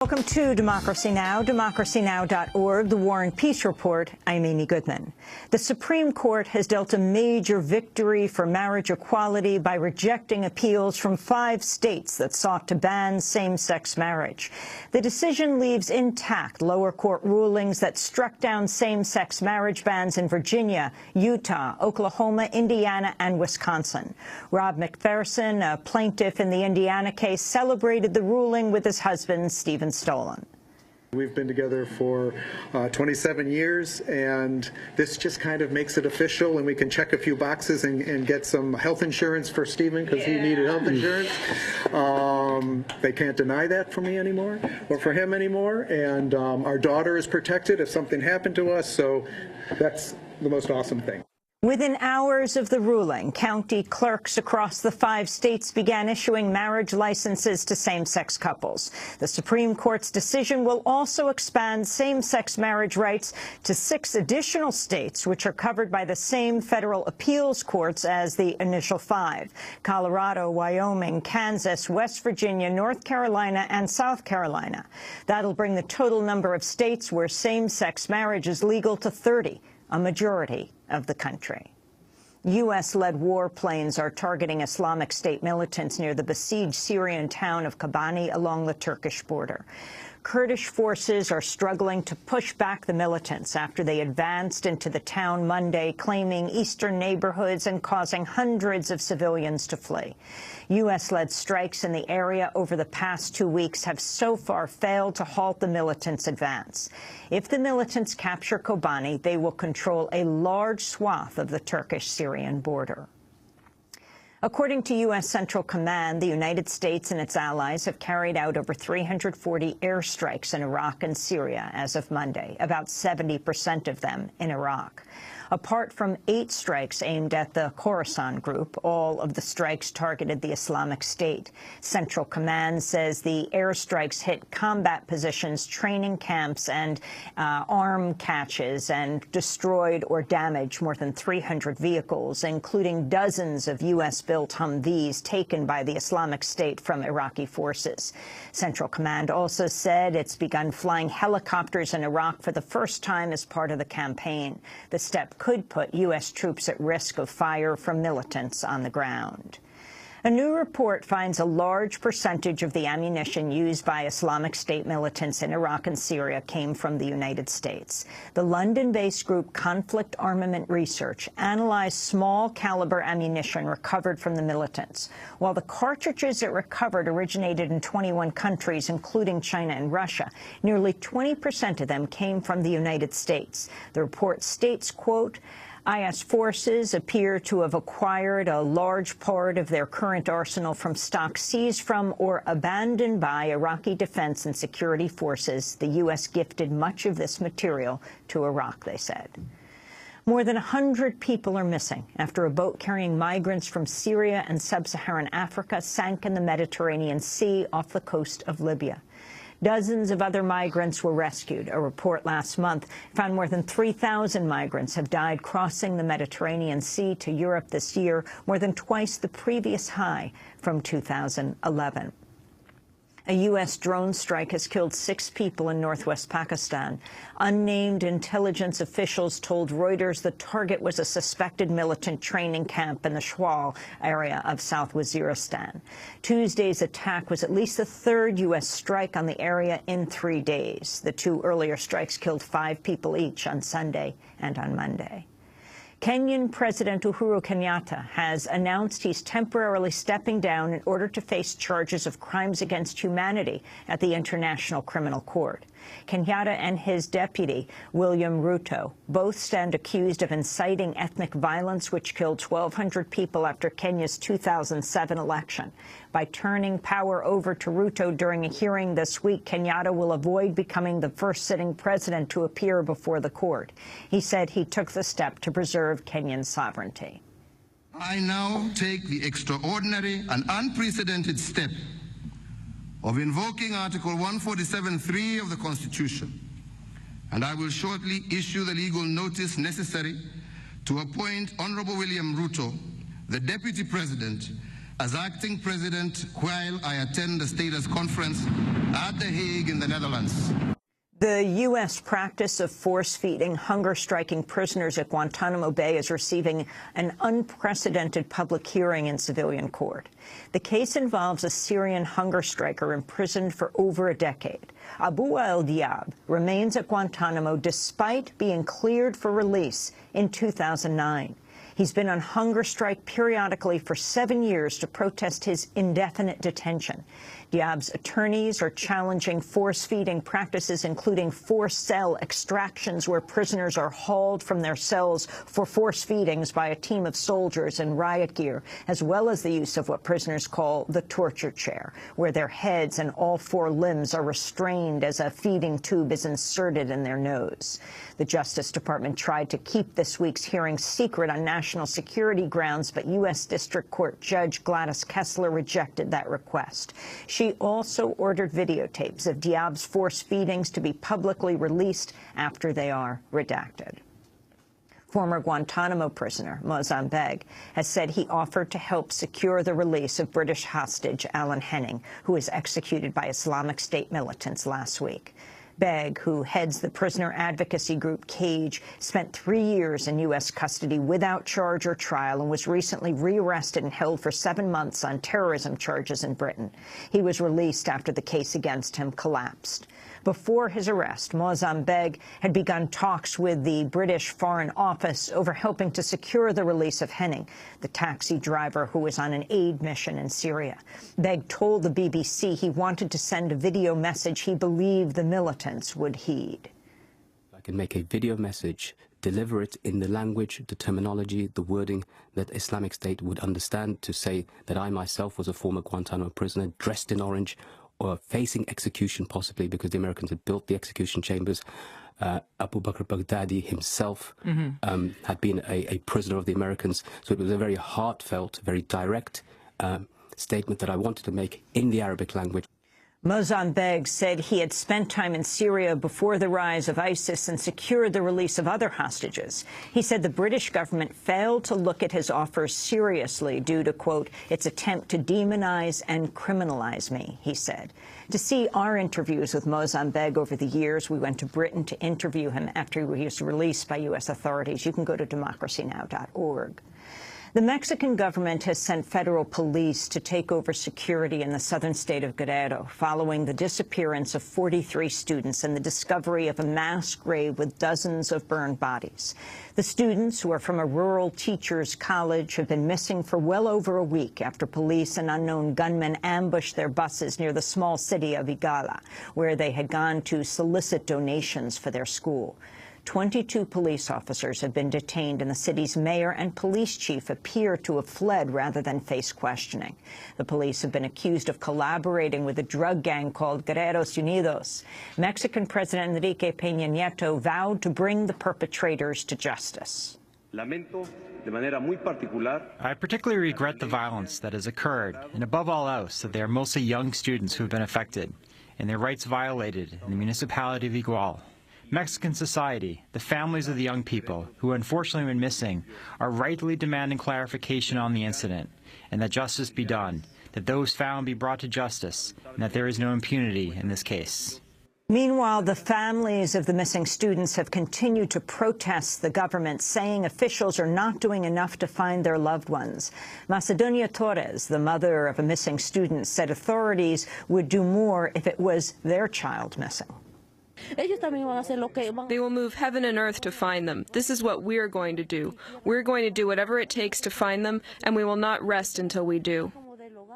Welcome to Democracy Now!, democracynow.org, the War and Peace Report. I'm Amy Goodman. The Supreme Court has dealt a major victory for marriage equality by rejecting appeals from 5 states that sought to ban same-sex marriage. The decision leaves intact lower court rulings that struck down same-sex marriage bans in Virginia, Utah, Oklahoma, Indiana, and Wisconsin. Rob McPherson, a plaintiff in the Indiana case, celebrated the ruling with his husband, Stephen Stolen. We've been together for 27 years, and this just kind of makes it official, and we can check a few boxes and get some health insurance for Stephen because he needed health insurance. They can't deny that for me anymore, or for him anymore, and our daughter is protected if something happened to us, so that's the most awesome thing. Within hours of the ruling, county clerks across the 5 states began issuing marriage licenses to same-sex couples. The Supreme Court's decision will also expand same-sex marriage rights to 6 additional states, which are covered by the same federal appeals courts as the initial 5: Colorado, Wyoming, Kansas, West Virginia, North Carolina, and South Carolina. That'll bring the total number of states where same-sex marriage is legal to 30. A majority of the country. U.S.-led warplanes are targeting Islamic State militants near the besieged Syrian town of Kobani along the Turkish border. Kurdish forces are struggling to push back the militants after they advanced into the town Monday, claiming eastern neighborhoods and causing hundreds of civilians to flee. U.S.-led strikes in the area over the past 2 weeks have so far failed to halt the militants' advance. If the militants capture Kobani, they will control a large swath of the Turkish-Syrian border. According to U.S. Central Command, the United States and its allies have carried out over 340 airstrikes in Iraq and Syria as of Monday, about 70% of them in Iraq. Apart from 8 strikes aimed at the Khorasan group, all of the strikes targeted the Islamic State. Central Command says the airstrikes hit combat positions, training camps, and arm caches, and destroyed or damaged more than 300 vehicles, including dozens of U.S.-built Humvees taken by the Islamic State from Iraqi forces. Central Command also said it's begun flying helicopters in Iraq for the first time as part of the campaign. The step could put U.S. troops at risk of fire from militants on the ground. A new report finds a large percentage of the ammunition used by Islamic State militants in Iraq and Syria came from the United States. The London-based group Conflict Armament Research analyzed small-caliber ammunition recovered from the militants. While the cartridges it recovered originated in 21 countries, including China and Russia, nearly 20% of them came from the United States. The report states, quote, IS forces appear to have acquired a large part of their current arsenal from stock seized from or abandoned by Iraqi defense and security forces. The U.S. gifted much of this material to Iraq, they said. More than 100 people are missing after a boat carrying migrants from Syria and sub-Saharan Africa sank in the Mediterranean Sea off the coast of Libya. Dozens of other migrants were rescued. A report last month found more than 3,000 migrants have died crossing the Mediterranean Sea to Europe this year, more than twice the previous high from 2011. A U.S. drone strike has killed 6 people in northwest Pakistan. Unnamed intelligence officials told Reuters the target was a suspected militant training camp in the Shawal area of South Waziristan. Tuesday's attack was at least the 3rd U.S. strike on the area in 3 days. The 2 earlier strikes killed 5 people each on Sunday and on Monday. Kenyan President Uhuru Kenyatta has announced he's temporarily stepping down in order to face charges of crimes against humanity at the International Criminal Court. Kenyatta and his deputy, William Ruto, both stand accused of inciting ethnic violence, which killed 1,200 people after Kenya's 2007 election. By turning power over to Ruto during a hearing this week, Kenyatta will avoid becoming the first sitting president to appear before the court. He said he took the step to preserve Kenyan sovereignty. I now take the extraordinary and unprecedented step of invoking Article 147(3) of the Constitution, and I will shortly issue the legal notice necessary to appoint Honorable William Ruto, the Deputy President, as acting President while I attend the Status Conference at The Hague in the Netherlands. The U.S. practice of force-feeding hunger-striking prisoners at Guantanamo Bay is receiving an unprecedented public hearing in civilian court. The case involves a Syrian hunger striker imprisoned for over a decade. Abu al-Diab remains at Guantanamo despite being cleared for release in 2009. He's been on hunger strike periodically for 7 years to protest his indefinite detention. Diab's attorneys are challenging force-feeding practices, including forced cell extractions where prisoners are hauled from their cells for force feedings by a team of soldiers in riot gear, as well as the use of what prisoners call the torture chair, where their heads and all 4 limbs are restrained as a feeding tube is inserted in their nose. The Justice Department tried to keep this week's hearing secret on national security grounds, but U.S. District Court Judge Gladys Kessler rejected that request. She also ordered videotapes of Diab's force feedings to be publicly released after they are redacted. Former Guantanamo prisoner Mohsen Beg has said he offered to help secure the release of British hostage Alan Henning, who was executed by Islamic State militants last week. Beg, who heads the prisoner advocacy group CAGE, spent 3 years in U.S. custody without charge or trial and was recently rearrested and held for 7 months on terrorism charges in Britain. He was released after the case against him collapsed. Before his arrest, Mohsen Beg had begun talks with the British Foreign Office over helping to secure the release of Henning, the taxi driver who was on an aid mission in Syria. Beg told the BBC he wanted to send a video message he believed the militants would heed. I can make a video message, deliver it in the language, the terminology, the wording that Islamic State would understand, to say that I myself was a former Guantanamo prisoner dressed in orange, or facing execution possibly because the Americans had built the execution chambers. Abu Bakr Baghdadi himself had been a prisoner of the Americans. So it was a very heartfelt, very direct statement that I wanted to make in the Arabic language. Mohsen Beg said he had spent time in Syria before the rise of ISIS and secured the release of other hostages. He said the British government failed to look at his offers seriously due to, quote, its attempt to demonize and criminalize me, he said. To see our interviews with Mohsen Beg over the years, we went to Britain to interview him after he was released by U.S. authorities. You can go to democracynow.org. The Mexican government has sent federal police to take over security in the southern state of Guerrero following the disappearance of 43 students and the discovery of a mass grave with dozens of burned bodies. The students, who are from a rural teachers' college, have been missing for well over a week after police and unknown gunmen ambushed their buses near the small city of Iguala, where they had gone to solicit donations for their school. 22 police officers have been detained, and the city's mayor and police chief appear to have fled rather than face questioning. The police have been accused of collaborating with a drug gang called Guerreros Unidos. Mexican President Enrique Peña Nieto vowed to bring the perpetrators to justice. I particularly regret the violence that has occurred, and above all else, that they are mostly young students who have been affected, and their rights violated in the municipality of Iguala. Mexican society, the families of the young people who unfortunately went missing, are rightly demanding clarification on the incident, and that justice be done, that those found be brought to justice, and that there is no impunity in this case. Meanwhile, the families of the missing students have continued to protest the government, saying officials are not doing enough to find their loved ones. Macedonia Torres, the mother of a missing student, said authorities would do more if it was their child missing. They will move heaven and earth to find them. This is what we're going to do. We're going to do whatever it takes to find them, and we will not rest until we do.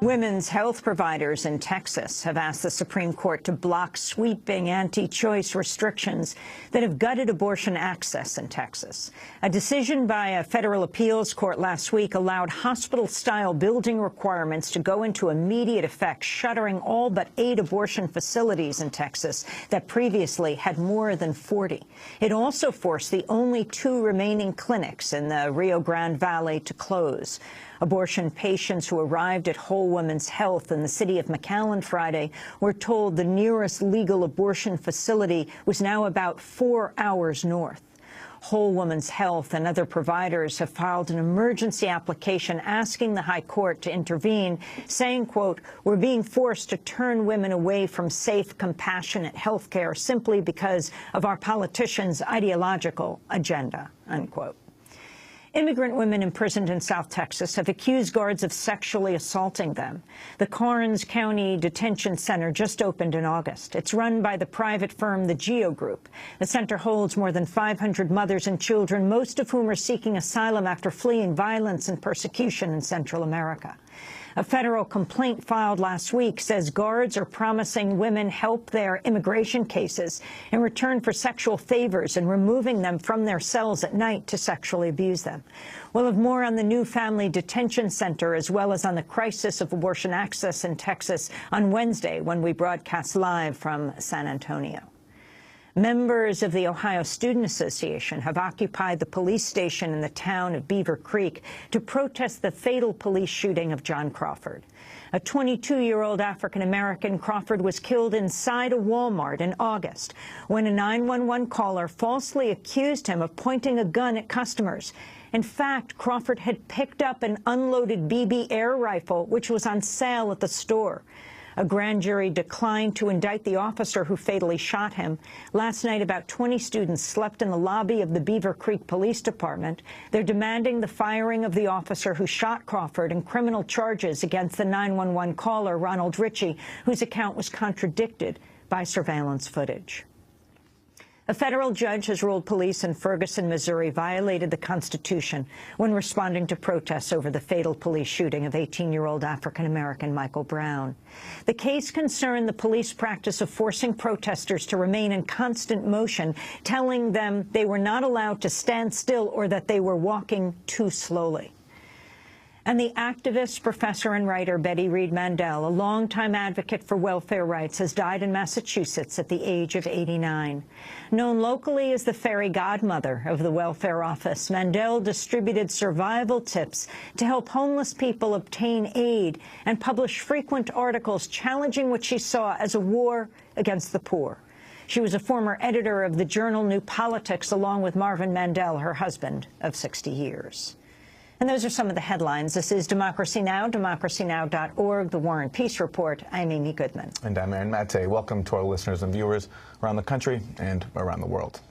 Women's health providers in Texas have asked the Supreme Court to block sweeping anti-choice restrictions that have gutted abortion access in Texas. A decision by a federal appeals court last week allowed hospital-style building requirements to go into immediate effect, shuttering all but 8 abortion facilities in Texas that previously had more than 40. It also forced the only 2 remaining clinics in the Rio Grande Valley to close. Abortion patients who arrived at Whole Woman's Health in the city of McAllen Friday were told the nearest legal abortion facility was now about 4 hours north. Whole Woman's Health and other providers have filed an emergency application asking the High Court to intervene, saying, quote, "We're being forced to turn women away from safe, compassionate health care simply because of our politicians' ideological agenda," unquote. Immigrant women imprisoned in South Texas have accused guards of sexually assaulting them. The Karnes County Detention Center just opened in August. It's run by the private firm, the Geo Group. The center holds more than 500 mothers and children, most of whom are seeking asylum after fleeing violence and persecution in Central America. A federal complaint filed last week says guards are promising women help their immigration cases in return for sexual favors and removing them from their cells at night to sexually abuse them. We'll have more on the new family detention center as well as on the crisis of abortion access in Texas on Wednesday when we broadcast live from San Antonio. Members of the Ohio Student Association have occupied the police station in the town of Beaver Creek to protest the fatal police shooting of John Crawford. A 22-year-old African-American, Crawford was killed inside a Walmart in August when a 911 caller falsely accused him of pointing a gun at customers. In fact, Crawford had picked up an unloaded BB air rifle, which was on sale at the store. A grand jury declined to indict the officer who fatally shot him. Last night, about 20 students slept in the lobby of the Beaver Creek Police Department. They're demanding the firing of the officer who shot Crawford and criminal charges against the 911 caller, Ronald Ritchie, whose account was contradicted by surveillance footage. A federal judge has ruled police in Ferguson, Missouri violated the Constitution when responding to protests over the fatal police shooting of 18-year-old African-American Michael Brown. The case concerned the police practice of forcing protesters to remain in constant motion, telling them they were not allowed to stand still or that they were walking too slowly. And the activist, professor, and writer Betty Reed Mandel, a longtime advocate for welfare rights, has died in Massachusetts at the age of 89. Known locally as the fairy godmother of the welfare office, Mandel distributed survival tips to help homeless people obtain aid and published frequent articles challenging what she saw as a war against the poor. She was a former editor of the journal New Politics, along with Marvin Mandel, her husband of 60 years. And those are some of the headlines. This is Democracy Now!, democracynow.org, The War and Peace Report. I'm Amy Goodman. And I'm Aaron Maté. Welcome to our listeners and viewers around the country and around the world.